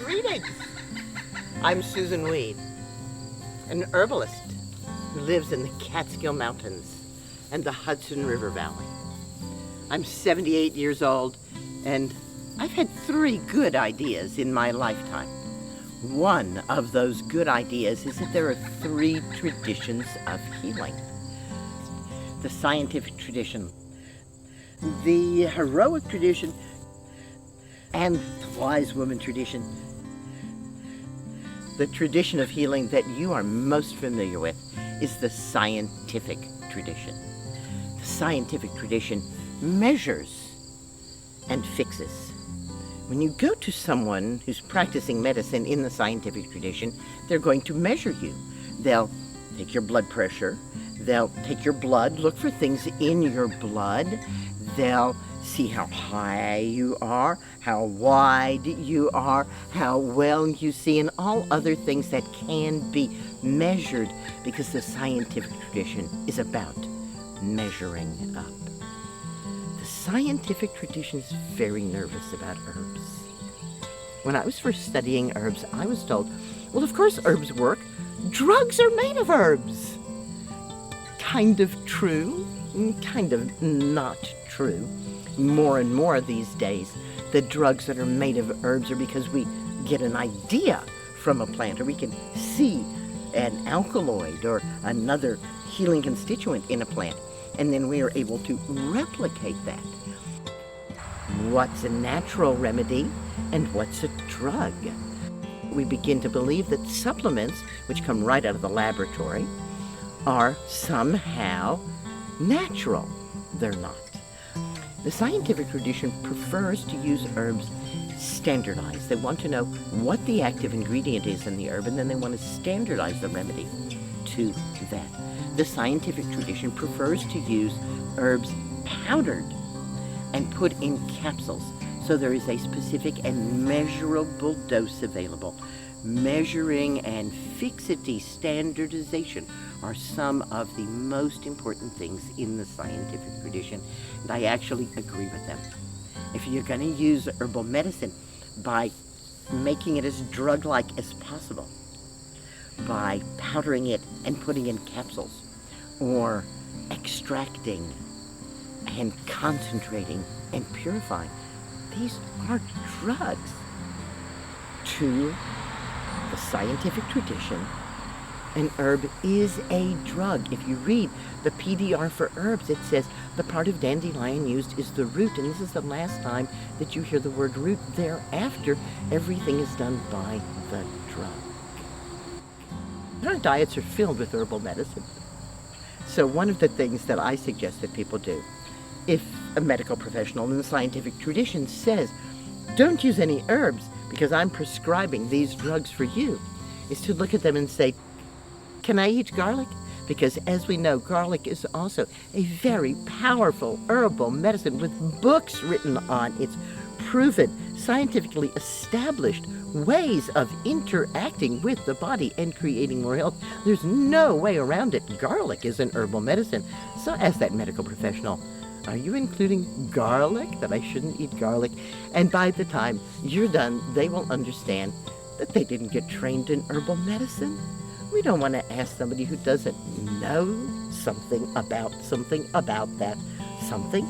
Greetings! I'm Susun Weed, an herbalist who lives in the Catskill Mountains and the Hudson River Valley. I'm 78 years old, and I've had 3 good ideas in my lifetime. One of those good ideas is that there are 3 traditions of healing. The scientific tradition, the heroic tradition, and the wise woman tradition. The tradition of healing that you are most familiar with is the scientific tradition. The scientific tradition measures and fixes. When you go to someone who's practicing medicine in the scientific tradition, they're going to measure you. They'll take your blood pressure, they'll take your blood, look for things in your blood, they'll see how high you are, how wide you are, how well you see, and all other things that can be measured, because the scientific tradition is about measuring up. The scientific tradition is very nervous about herbs. When I was first studying herbs, I was told, well, of course herbs work. Drugs are made of herbs. Kind of true, kind of not true. More and more these days, the drugs that are made of herbs are because we get an idea from a plant, or we can see an alkaloid or another healing constituent in a plant, and then we are able to replicate that. What's a natural remedy and what's a drug? We begin to believe that supplements, which come right out of the laboratory, are somehow natural. They're not. The scientific tradition prefers to use herbs standardized. They want to know what the active ingredient is in the herb, and then they want to standardize the remedy to that. The scientific tradition prefers to use herbs powdered and put in capsules, so there is a specific and measurable dose available. Measuring and fixity standardization are some of the most important things in the scientific tradition, and I actually agree with them. If you're going to use herbal medicine by making it as drug-like as possible, by powdering it and putting in capsules, or extracting and concentrating and purifying, these are drugs. To the scientific tradition, an herb is a drug. If you read the PDR for herbs, it says the part of dandelion used is the root, and this is the last time that you hear the word root. Thereafter, everything is done by the drug. Our diets are filled with herbal medicine. So one of the things that I suggest that people do, if a medical professional in the scientific tradition says, don't use any herbs because I'm prescribing these drugs for you, is to look at them and say, can I eat garlic? Because as we know, garlic is also a very powerful herbal medicine with books written on its proven, scientifically established ways of interacting with the body and creating more health. There's no way around it. Garlic is an herbal medicine. So as that medical professional, are you including garlic, that I shouldn't eat garlic? And by the time you're done, they will understand that they didn't get trained in herbal medicine. We don't want to ask somebody who doesn't know something about that something.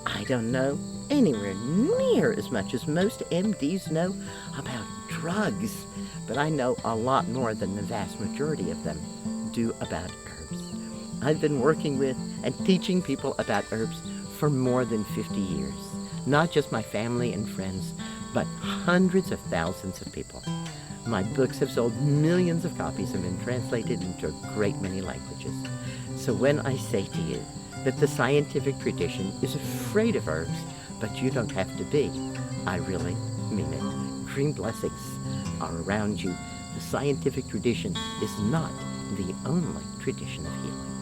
I don't know anywhere near as much as most MDs know about drugs, but I know a lot more than the vast majority of them do about herbs. I've been working with and teaching people about herbs for more than 50 years. Not just my family and friends, but hundreds of thousands of people. My books have sold millions of copies and been translated into a great many languages. So when I say to you that the scientific tradition is afraid of herbs, but you don't have to be, I really mean it. Green blessings are around you. The scientific tradition is not the only tradition of healing.